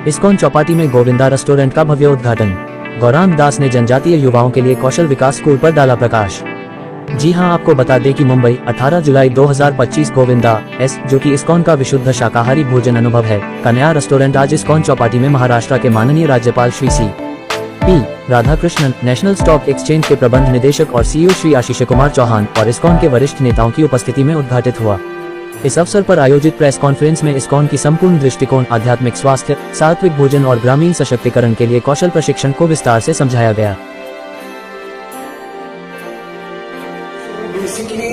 ISKCON Chowpatty में Govinda restaurant का भव्य उद्घाटन। गौरांग दास ने जनजातीय युवाओं के लिए कौशल विकास स्कूल पर डाला प्रकाश। जी हां, आपको बता दें कि मुंबई 18 जुलाई 2025 गोविंदा एस, जो कि इस्कॉन का विशुद्ध शाकाहारी भोजन अनुभव है, का नया रेस्टोरेंट आज इस्कॉन चौपाटी में महाराष्ट्र के माननीय राज्यपाल Shri C.P. Radhakrishnan, national stock exchange के प्रबंध निदेशक और CEO श्री आशीष कुमार चौहान और इस्कॉन के वरिष्ठ नेताओं की उपस्थिति में उद्घाटित हुआ। इस अवसर पर आयोजित प्रेस कॉन्फ्रेंस में इस्कॉन की संपूर्ण दृष्टिकोण आध्यात्मिक स्वास्थ्य, सात्विक भोजन और ग्रामीण सशक्तिकरण के लिए कौशल प्रशिक्षण को विस्तार से समझाया गया। बेसिकली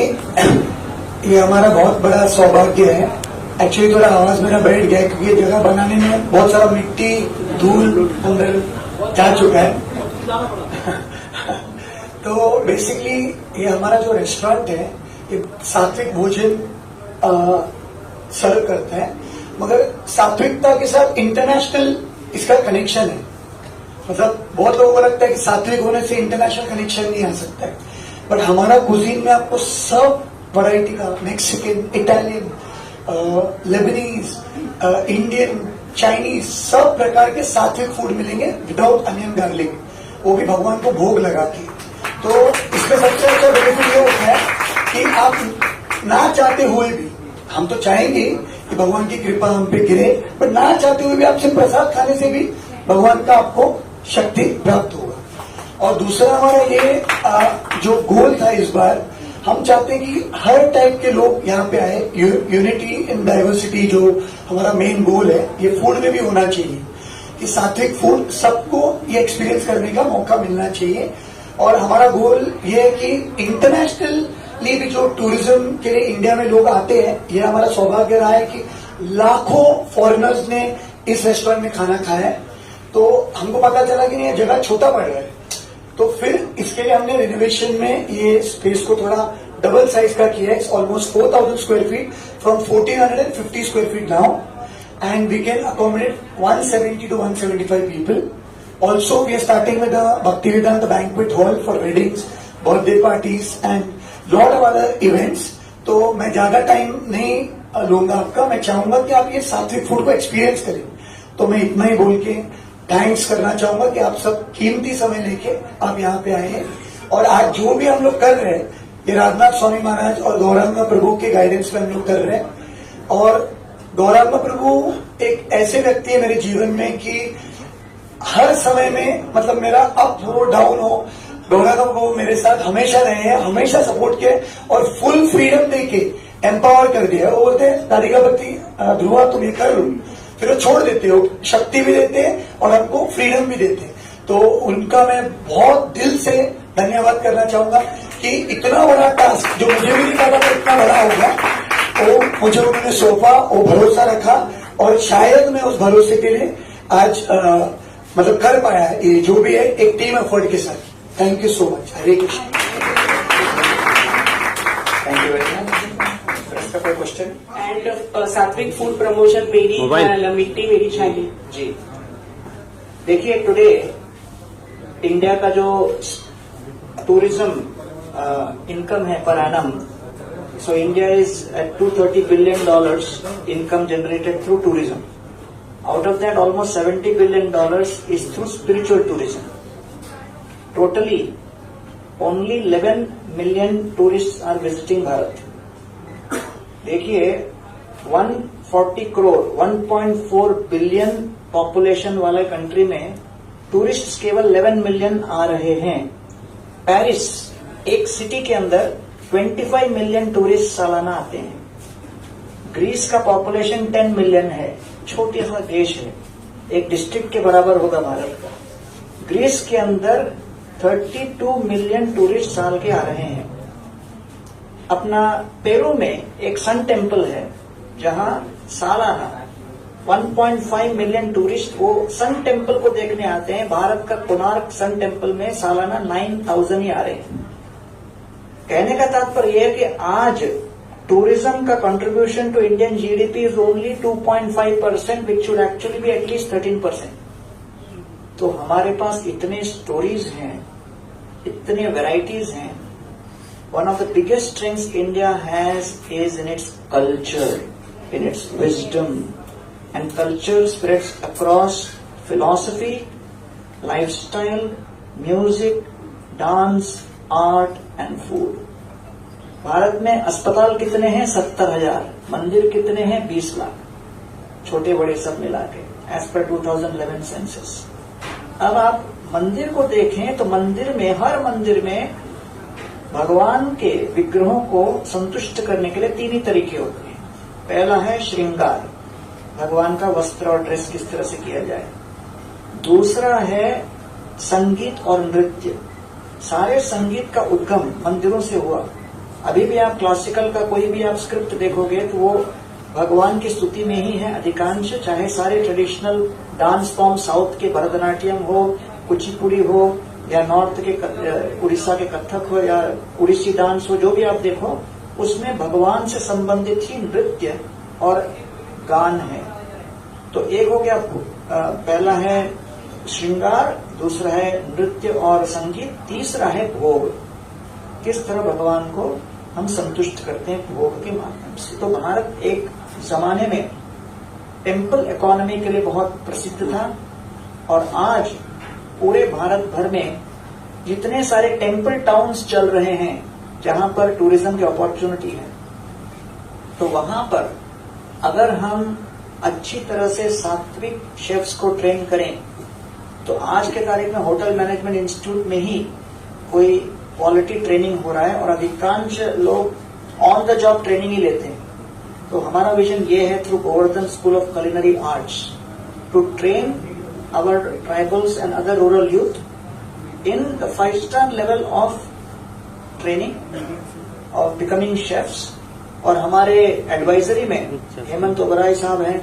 ये हमारा बहुत बड़ा सौभाग्य है। एक्चुअली थोड़ा आवाज मेरा बैठ गया क्योंकि ये जगह बनाने में बहुत सारा मिट्टी धूल अंदर जा चुका है। तो बेसिकली ये हमारा जो रेस्टोरेंट है ये सात्विक भोजन सर्व करता है, मगर सात्विकता के साथ इंटरनेशनल इसका कनेक्शन है। मतलब बहुत लोगों को लगता है कि सात्विक होने से इंटरनेशनल कनेक्शन नहीं आ सकता है, बट हमारा कुजीन में आपको सब वैरायटी का Mexican, Italian, Lebanese, Indian, Chinese सब प्रकार के सात्विक फूड मिलेंगे विदाउट अनियन गार्लिक, वो भी भगवान को भोग लगा के। तो इसमें सबसे अच्छा बेनिफिट ये होता है कि आप ना चाहते हुए भी, हम तो चाहेंगे कि भगवान की कृपा हम पे गिरे, बट ना चाहते हुए भी आपसे प्रसाद खाने से भी भगवान का आपको शक्ति प्राप्त होगा। और दूसरा हमारा ये जो गोल था इस बार, हम चाहते हैं कि हर टाइप के लोग यहाँ पे आए। यूनिटी इन डाइवर्सिटी जो हमारा मेन गोल है, ये फूड में भी होना चाहिए कि सात्विक फूड सबको ये एक्सपीरियंस करने का मौका मिलना चाहिए। और हमारा गोल ये है कि इंटरनेशनली भी जो टूरिज्म के लिए इंडिया में लोग आते हैं, ये हमारा सौभाग्य रहा है कि लाखों फॉरेनर्स ने इस रेस्टोरेंट में खाना खाया है। तो हमको पता चला कि नहीं ये जगह छोटा पड़ रहा है, तो फिर इसके लिए हमने रिनोवेशन में ये स्पेस को थोड़ा डबल साइज का किया है। Almost 4000 square feet from 1450 square feet now, and we can accommodate 170 to 175 people. Also, we are starting with the Bhaktivedanta banquet hall for weddings, birthday parties, and lot of other events. तो मैं ज्यादा time नहीं लूंगा आपका, मैं चाहूंगा कि आप ये सात्विक फूड को एक्सपीरियंस करें। तो मैं इतना ही बोल के थैंक्स करना चाहूंगा कि आप सब कीमती समय लेके आप यहाँ पे आए हैं। और आज जो भी हम लोग कर रहे हैं, ये राजनाथ स्वामी महाराज और गौरांग प्रभु के गाइडेंस में हम लोग कर रहे हैं। और गौरांग प्रभु एक ऐसे व्यक्ति है मेरे जीवन में कि हर समय में, मतलब मेरा अप हो डाउन हो, गौरांग प्रभु मेरे साथ हमेशा रहे हैं, हमेशा सपोर्ट किया और फुल फ्रीडम देके एम्पावर कर दिया। वो बोलते हैं राधिका भक्ति ध्रुवा तुम ये कर लो, फिर वो छोड़ देते हो, शक्ति भी देते हैं और हमको फ्रीडम भी देते हैं। तो उनका मैं बहुत दिल से धन्यवाद करना चाहूंगा कि इतना बड़ा टास्क जो मुझे भी नहीं पता था इतना बड़ा होगा, वो मुझे उन्होंने सौंपा, वो भरोसा रखा और शायद मैं उस भरोसे के लिए आज मतलब कर पाया है। ये जो भी है एक टीम एफर्ट के साथ। Thank you so much. Hare Krishna. Thank you very much. कोई क्वेश्चन? एंड सात्विक फूड प्रमोशन मेरी मिट्टी मेरी छाली। जी देखिए, टुडे इंडिया का जो टूरिज्म इनकम है per annum, so India is at $230 billion income generated through tourism. Out of that, almost $70 billion is through spiritual tourism. Totally, only 11 million tourists are visiting Bharat. देखिए 140 crore 1.4 billion population वाले country में tourist केवल 11 million आ रहे हैं। Paris एक city के अंदर 25 million tourist सालाना आते हैं। ग्रीस का पॉपुलेशन 10 मिलियन है, छोटा सा देश है, एक डिस्ट्रिक्ट के बराबर होगा भारत का। ग्रीस के अंदर 32 मिलियन टूरिस्ट साल के आ रहे हैं। अपना पेरू में एक सन टेम्पल है जहां सालाना 1.5 मिलियन टूरिस्ट वो सन टेम्पल को देखने आते हैं। भारत का कोणार्क सन टेम्पल में सालाना 9,000 ही आ रहे हैं। कहने का तात्पर्य यह है कि आज टूरिज्म का contribution to Indian GDP is only 2.5%, which should actually be at least 13%। तो हमारे पास इतने स्टोरीज हैं, इतने वैरायटीज हैं। One of the biggest strengths India has is in its culture. in its wisdom, and culture spreads across philosophy, lifestyle, music, dance, art and food. Bharat में अस्पताल कितने हैं? 70,000। मंदिर कितने हैं? 20 लाख, छोटे बड़े सब मिला के, एज पर 2011 सेंसस। अब आप मंदिर को देखें तो मंदिर में, हर मंदिर में भगवान के विग्रहों को संतुष्ट करने के लिए 3 ही तरीके होते हैं। पहला है श्रृंगार, भगवान का वस्त्र और ड्रेस किस तरह से किया जाए। दूसरा है संगीत और नृत्य, सारे संगीत का उद्गम मंदिरों से हुआ। अभी भी आप क्लासिकल का कोई भी आप स्क्रिप्ट देखोगे तो वो भगवान की स्तुति में ही है अधिकांश, चाहे सारे ट्रेडिशनल डांस फॉर्म, साउथ के भरतनाट्यम हो, कुचिपुड़ी हो, या नॉर्थ के उड़ीसा के कथक हो, या उड़ीसी डांस हो, जो भी आप देखो उसमें भगवान से संबंधित ही नृत्य और गान है। तो एक हो गया, पहला है श्रृंगार, दूसरा है नृत्य और संगीत, तीसरा है भोग, किस तरह भगवान को हम संतुष्ट करते हैं भोग के माध्यम से। तो भारत एक जमाने में टेम्पल इकोनॉमी के लिए बहुत प्रसिद्ध था, और आज पूरे भारत भर में जितने सारे टेम्पल टाउन्स चल रहे हैं जहां पर टूरिज्म की अपॉर्चुनिटी है, तो वहां पर अगर हम अच्छी तरह से सात्विक शेफ्स को ट्रेन करें तो आज के तारीख में होटल मैनेजमेंट इंस्टीट्यूट में ही कोई क्वालिटी ट्रेनिंग हो रहा है, और अधिकांश लोग ऑन द जॉब ट्रेनिंग ही लेते हैं। तो हमारा विजन ये है, through Govardhan school of culinary arts, to train our tribals and other rural youth in the 5-star level of training of becoming chefs। और हमारे एडवाइजरी में हेमंत ओबराय साहब हैं,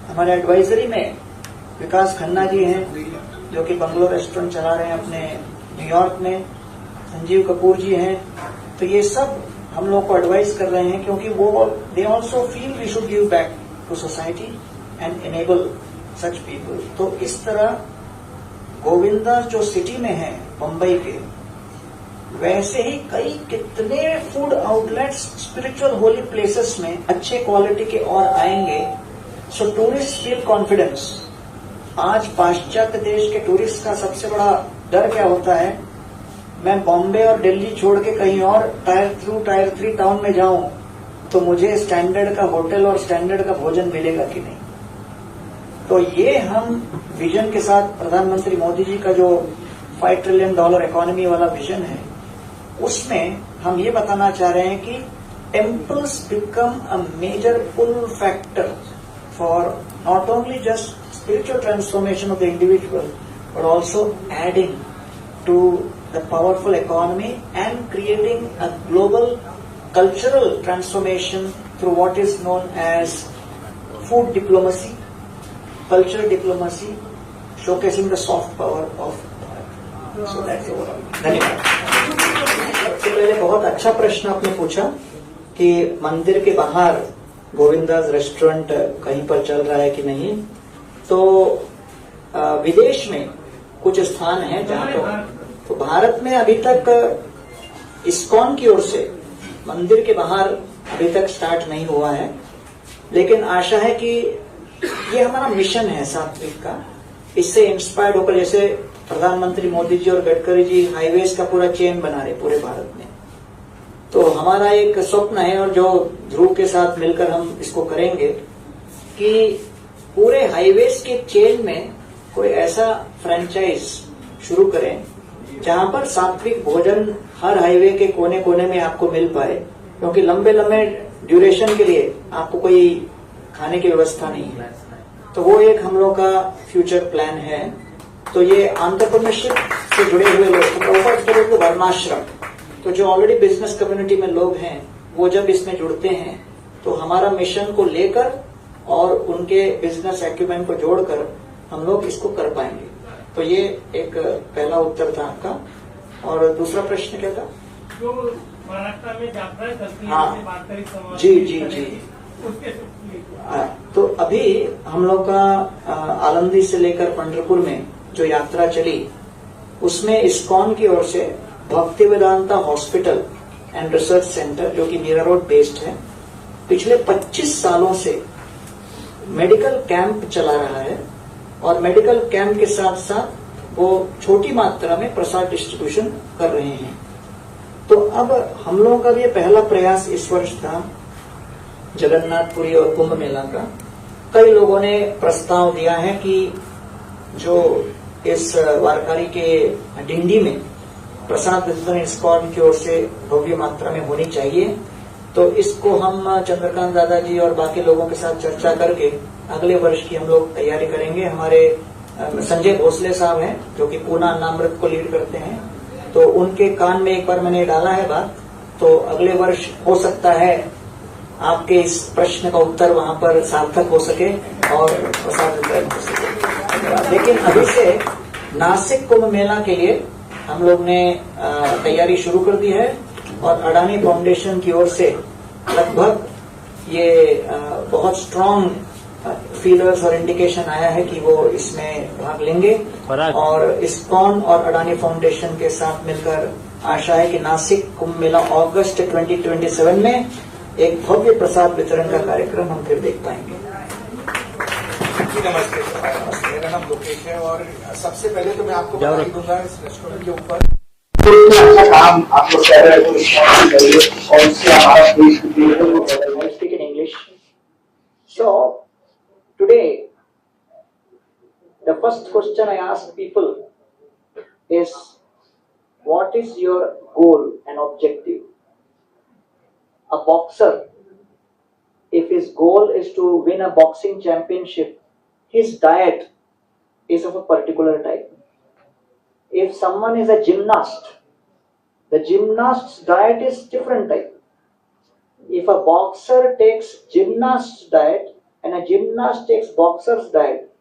हमारे एडवाइजरी में विकास खन्ना जी हैं जो कि बंगलोर रेस्टोरेंट चला रहे हैं अपने न्यूयॉर्क में, संजीव कपूर जी हैं। तो ये सब हम लोग को एडवाइस कर रहे हैं, क्योंकि वो they also feel we should give back to society and enable such people. तो इस तरह गोविंदा जो सिटी में है मुंबई के, वैसे ही कई कितने food outlets spiritual Holi places में अच्छे क्वालिटी के और आएंगे। सो टूरिस्ट फील कॉन्फिडेंस। आज पाश्चात्य देश के टूरिस्ट का सबसे बड़ा डर क्या होता है? मैं बॉम्बे और दिल्ली छोड़ के कहीं और टायर 2 टायर 3 टाउन में जाऊं तो मुझे स्टैंडर्ड का होटल और स्टैंडर्ड का भोजन मिलेगा कि नहीं। तो ये हम विजन के साथ, प्रधानमंत्री मोदी जी का जो $5 ट्रिलियन इकोनॉमी वाला विजन है, उसमें हम ये बताना चाह रहे हैं कि temples become a major pull factor for not only just spiritual transformation of the individual, but also adding to the powerful economy and creating a global cultural transformation through what is known as food diplomacy, cultural diplomacy, showcasing the soft power of Bharat. So that's overall. धन्यवाद। सबसे पहले बहुत अच्छा प्रश्न आपने पूछा कि मंदिर के बाहर गोविंदास रेस्टोरेंट कहीं पर चल रहा है कि नहीं। तो विदेश में कुछ स्थान है जहां पर, तो भारत में अभी तक इस्कॉन की ओर से मंदिर के बाहर अभी तक स्टार्ट नहीं हुआ है, लेकिन आशा है कि ये हमारा मिशन है सात्विक का। इससे इंस्पायर्ड होकर, जैसे प्रधानमंत्री मोदी जी और गडकरी जी हाईवेज का पूरा चेन बना रहे पूरे भारत में, तो हमारा एक स्वप्न है, और जो ध्रुव के साथ मिलकर हम इसको करेंगे कि पूरे हाईवेज के चेन में कोई ऐसा फ्रेंचाइज शुरू करें जहां पर सात्विक भोजन हर हाईवे के कोने कोने में आपको मिल पाए, क्योंकि लंबे लंबे ड्यूरेशन के लिए आपको कोई खाने की व्यवस्था नहीं है। तो वो एक हम लोग का फ्यूचर प्लान है। तो ये एंटरप्रेन्योरशिप से जुड़े हुए लोग, तो वर्णाश्रम, तो जो ऑलरेडी बिजनेस कम्युनिटी में लोग हैं, वो जब इसमें जुड़ते हैं तो हमारा मिशन को लेकर और उनके बिजनेस एक्यूमेंट को जोड़कर हम लोग इसको कर पाएंगे। तो ये एक पहला उत्तर था आपका। और दूसरा प्रश्न क्या था? जो महाराष्ट्र में यात्राएं चलती हैं, हाँ। जैसे बात करें समाज जी जी जी। उसके तो अभी हम लोग का आलंदी से लेकर पंढरपुर में जो यात्रा चली, उसमें इस्कॉन की ओर से भक्ति Vedanta hospital and research centre, जो कि मीरा रोड बेस्ड है, पिछले 25 सालों से मेडिकल कैंप चला रहा है और मेडिकल कैंप के साथ साथ वो छोटी मात्रा में प्रसाद डिस्ट्रीब्यूशन कर रहे हैं। तो अब हम लोगों का भी पहला प्रयास इस वर्ष था जगन्नाथपुरी और कुंभ मेला का। कई लोगों ने प्रस्ताव दिया है कि जो इस वारकारी के डिंडी में प्रसाद वितरण इस्कॉन की ओर से भव्य मात्रा में होनी चाहिए। तो इसको हम चंद्रकांत दादाजी और बाकी लोगों के साथ चर्चा करके अगले वर्ष की हम लोग तैयारी करेंगे। हमारे संजय भोसले साहब हैं जो कि पूना नामृत को लीड करते हैं, तो उनके कान में एक बार मैंने डाला है बात, तो अगले वर्ष हो सकता है आपके इस प्रश्न का उत्तर वहां पर सार्थक हो सके और प्रसाद वितरण हो सके। लेकिन अभी से नासिक कुंभ मेला के लिए हम लोग ने तैयारी शुरू कर दी है और अडानी फाउंडेशन की ओर से लगभग ये बहुत स्ट्रांग फीलर्स और इंडिकेशन आया है कि वो इसमें भाग लेंगे और इस्कॉन और अडानी फाउंडेशन के साथ मिलकर आशा है कि नासिक कुंभ मेला अगस्त 2027 में एक भव्य प्रसाद वितरण का कार्यक्रम हम फिर देख पाएंगे। नमस्ते, मेरा नाम लोकेश है और सबसे पहले तो मैं आपको बधाई दूंगा इस रेस्टोरेंट के ऊपर। अच्छा काम आप लोग कर रहे हो और इससे हमारा देश speak in English. So, today, the first question I ask people is, what is your goal and objective? A boxer, if his goal is to win a boxing championship, his diet is of a particular type. If someone is a gymnast, the gymnast's diet is different type. If a boxer takes gymnast's diet and a gymnast takes boxer's diet,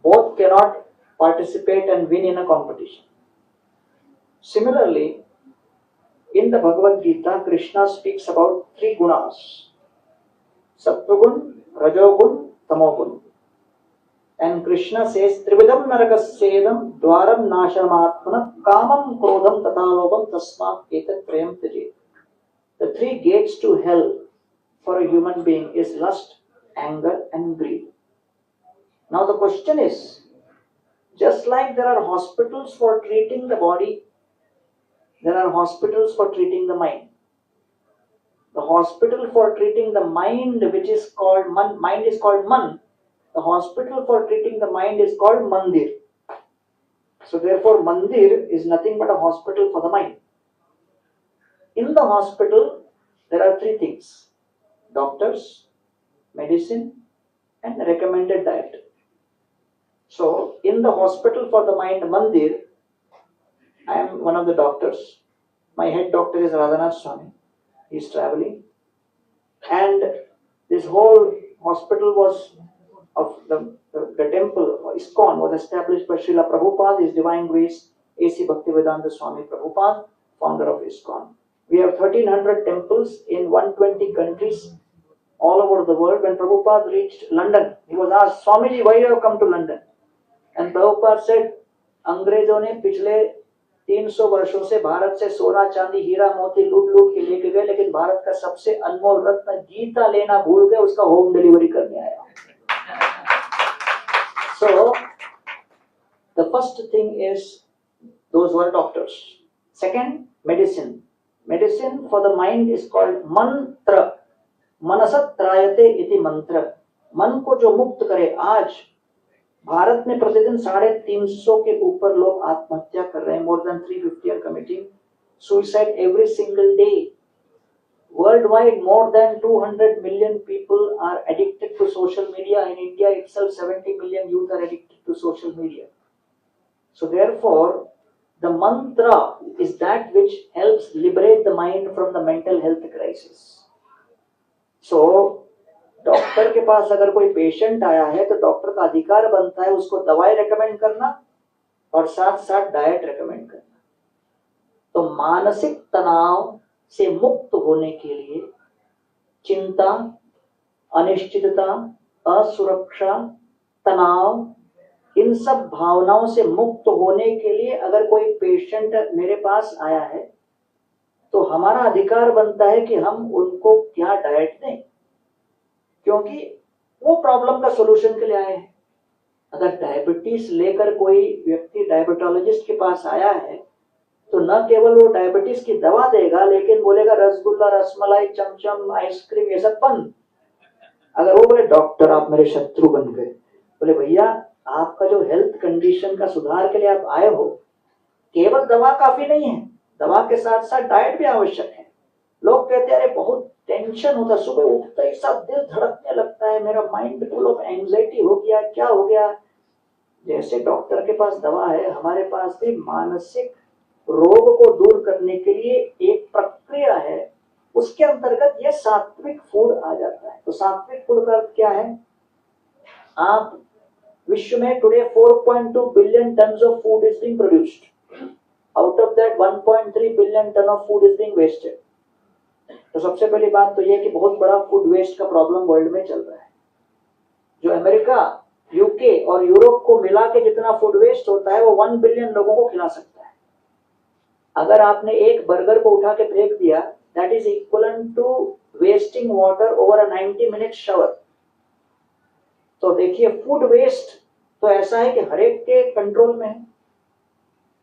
both cannot participate and win in a competition. Similarly, in the Bhagavad Gita, Krishna speaks about three gunas: Sattvagun, Rajogun, Tamogun. And Krishna says, Trividam Narakasyedam Dwaram Nashamatmana Kamam Krodham Tatalobam Tasmat Etat Prayam Tajet. The three gates to hell for a human being is lust, anger and greed. Now the question is, just like there are hospitals for treating the body, there are hospitals for treating the mind. The hospital for treating the mind, which is called mind is called man. The hospital for treating the mind is called mandir. So therefore mandir is nothing but a hospital for the mind. In the hospital, there are three things: doctors, medicine and recommended diet. So in the hospital for the mind, mandir, I am one of the doctors. My head doctor is Radhanath Swami. He is traveling. And this whole hospital was of the temple, ISKCON, was established by Srila Prabhupada, His Divine Grace, A.C. Bhaktivedanta Swami Prabhupada, founder of ISKCON. We have 1300 temples in 120 countries all over the world. When Prabhupada reached London, he was asked, Swamiji, why you have come to London? And Prabhupada said, अंग्रेजों ने पिछले 300 वर्षों से भारत से सोना चांदी हीरा मोती लूट लूट के लेके गए, लेकिन भारत का सबसे अनमोल रत्न गीता लेना भूल गए, उसका होम डिलीवरी करने आया. So, the first thing is, those who are doctors. Second, medicine. Medicine for the mind is called mantra. मनसत त्रायते इति मंत्र. मन को जो मुक्त करे. आज भारत में प्रतिदिन 350 के ऊपर लोग आत्महत्या कर रहे हैं. More than 350 are committing suicide every single day. Worldwide, more than 200 million people are addicted to social media. In India itself, 70 million youth are addicted to social media. So therefore, the mantra is that which helps liberate the mind from the mental health crisis. So, doctor के पास अगर कोई patient आया है तो doctor का अधिकार बनता है उसको दवाई रेकमेंड करना और साथ साथ डाइट रेकमेंड करना. तो मानसिक तनाव से मुक्त होने के लिए चिंता, अनिश्चितता, असुरक्षा, तनाव, इन सब भावनाओं से मुक्त होने के लिए अगर कोई पेशेंट मेरे पास आया है तो हमारा अधिकार बनता है कि हम उनको क्या डाइट दें, क्योंकि वो प्रॉब्लम का सोल्यूशन के लिए आए हैं। अगर डायबिटीज लेकर कोई व्यक्ति डायबिटोलॉजिस्ट के पास आया है तो न केवल वो डायबिटीज की दवा देगा, लेकिन बोलेगा रसगुल्ला, रसमलाई, चमचम, आइसक्रीम ये सब बंद। अगर वो बोले डॉक्टर आप मेरे शत्रु बन गए, बोले भैया आपका जो हेल्थ कंडीशन का सुधार के लिए आप आए हो, केवल दवा काफी नहीं है, दवा के साथ साथ डाइट भी आवश्यक है। लोग कहते हैं अरे बहुत टेंशन होता, सुबह उठते ही सब दिल धड़कने लगता है, मेरा माइंड फुल ऑफ एंजाइटी हो गया, क्या हो गया। जैसे डॉक्टर के पास दवा है, हमारे पास भी मानसिक रोग को दूर करने के लिए एक प्रक्रिया है, उसके अंतर्गत ये सात्विक फूड आ जाता है। तो सात्विक फूड का अर्थ क्या है? आप विश्व में today 4.2 billion tons of food is being produced, out of that 1.3 billion ton of food is being wasted. तो सबसे पहली बात तो यह कि बहुत बड़ा फूड वेस्ट का प्रॉब्लम वर्ल्ड में चल रहा है। जो अमेरिका, यूके और यूरोप को मिला के जितना फूड वेस्ट होता है वो 1 बिलियन लोगों को खिला सकता है। अगर आपने एक बर्गर को उठा के फेंक दिया, that is equivalent to wasting water over a 90 minute shower. तो देखिए फूड वेस्ट तो ऐसा है कि हर एक के कंट्रोल में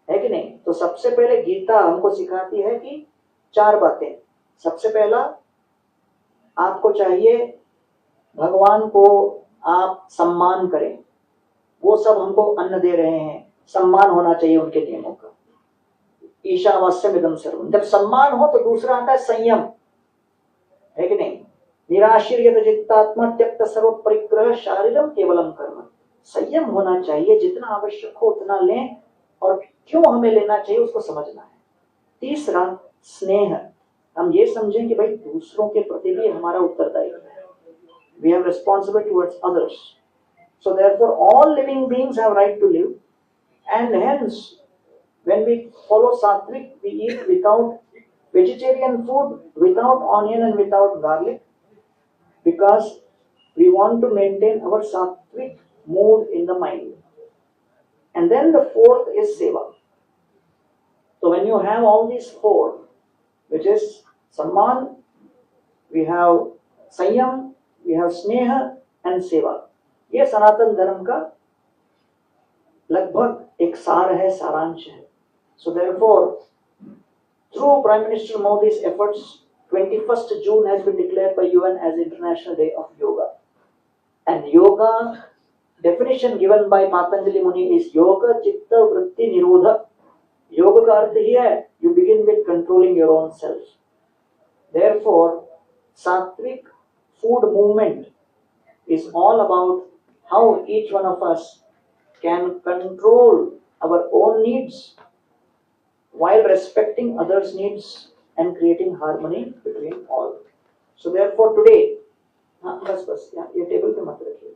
है कि नहीं। तो सबसे पहले गीता हमको सिखाती है कि 4 बातें। सबसे पहला, आपको चाहिए भगवान को आप सम्मान करें, वो सब हमको अन्न दे रहे हैं, सम्मान होना चाहिए उनके नियमों का। ईशावास्यमिदं सर्वम्। जब सम्मान हो तो दूसरा आता है संयम, है कि नहीं। निराशीर्यत चित्तात्मा त्यक्त सर्व परिग्रह शारीरम केवलम कर्म। संयम होना चाहिए, जितना आवश्यक हो उतना लें और क्यों हमें लेना चाहिए उसको समझना है। तीसरा, स्नेह। हम ये समझें कि भाई दूसरों के प्रति भी हमारा उत्तरदायित्व है। We have responsibility towards others. So therefore all living beings have right to live, and hence when we follow sattvic, we eat without vegetarian food, without onion and without garlic, because we want to maintain our sattvic mood in the mind. And then the fourth is seva. So when you have all these 4, which is सम्मान, we have संयम, we have स्नेह and सेवा, ये सनातन धर्म का लगभग एक सार है, सारांश है। So therefore, through Prime Minister Modi's efforts, 21st June has been declared by UN as International Day of Yoga. And yoga definition given by Patanjali Muni is yoga chitta vritti nirodha. Yoga का अर्थ ही है you begin with controlling your own self. Therefore, sattvic food movement is all about how each one of us can control our own needs while respecting others' needs and creating harmony between all. So therefore today, बस ये table पे मत रखिए.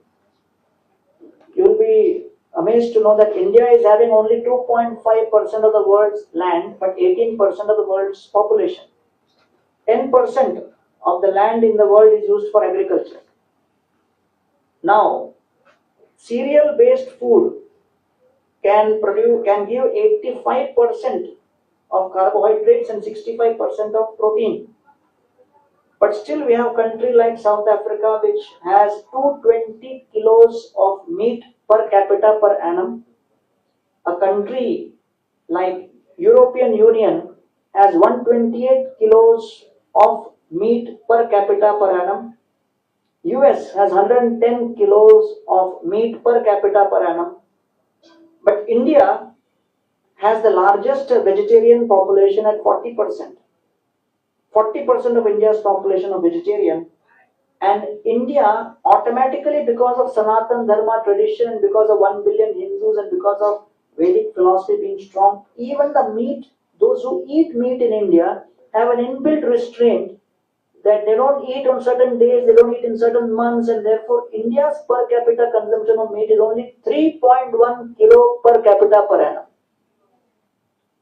You will be amazed to know that India is having only 2.5% of the world's land, but 18% of the world's population. 10% of the land in the world is used for agriculture. Now, cereal-based food can give 85% of carbohydrates and 65% of protein. But still we have a country like South Africa which has 220 kilos of meat per capita per annum. A country like European Union has 128 kilos of meat per capita per annum. US has 110 kilos of meat per capita per annum. But India has the largest vegetarian population at 40%. 40% of India's population are vegetarian, and India automatically, because of Sanatan Dharma tradition and because of 1 billion Hindus and because of Vedic philosophy being strong, even the meat, those who eat meat in India have an inbuilt restraint that they don't eat on certain days, they don't eat in certain months, and therefore India's per capita consumption of meat is only 3.1 kilo per capita per annum.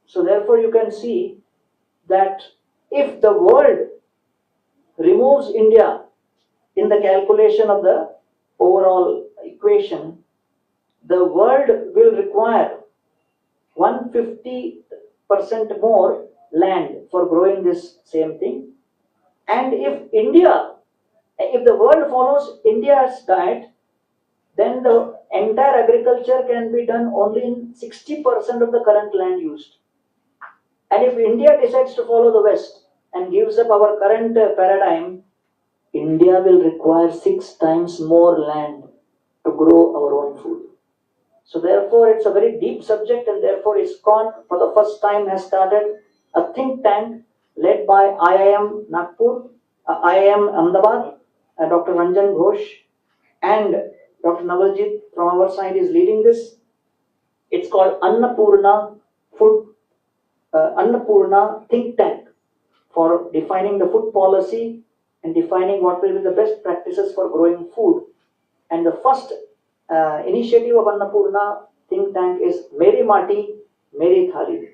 So therefore you can see that if the world removes India in the calculation of the overall equation, the world will require 150% more land for growing this same thing. And if the world follows India's diet, then the entire agriculture can be done only in 60% of the current land used. And if India decides to follow the West and gives up our current paradigm, India will require 6 times more land to grow our own food. So therefore, it's a very deep subject, and therefore ISKCON for the first time has started a think tank led by IIM Nagpur, IIM Ahmedabad, Dr. Ranjan Ghosh, and Dr. Navaljeet from our side is leading this. It's called Annapurna Think Tank for defining the food policy and defining what will be the best practices for growing food. And the first initiative of Annapurna Think Tank is Meri Mati, Meri Thali.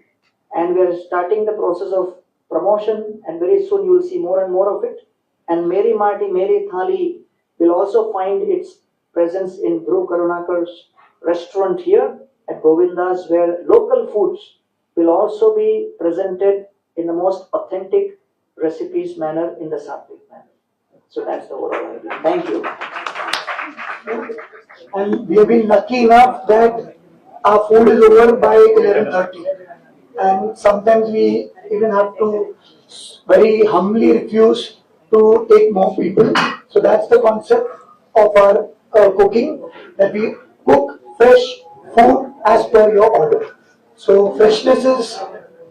And we are starting the process of promotion, and very soon you will see more and more of it. And Meri Mati, Meri Thali will also find its presence in Dhruv Karunakar's restaurant here at Govinda's, where local foods will also be presented in the most authentic recipes manner, in the Sattvic manner. So that's the overall idea. Thank you. And we have been lucky enough that our food is over by 11:30, and sometimes we even have to very humbly refuse to take more people. So that's the concept of our cooking, that we cook fresh food as per your order. So freshness is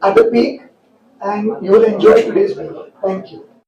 at the peak, and you will enjoy today's meal. Thank you.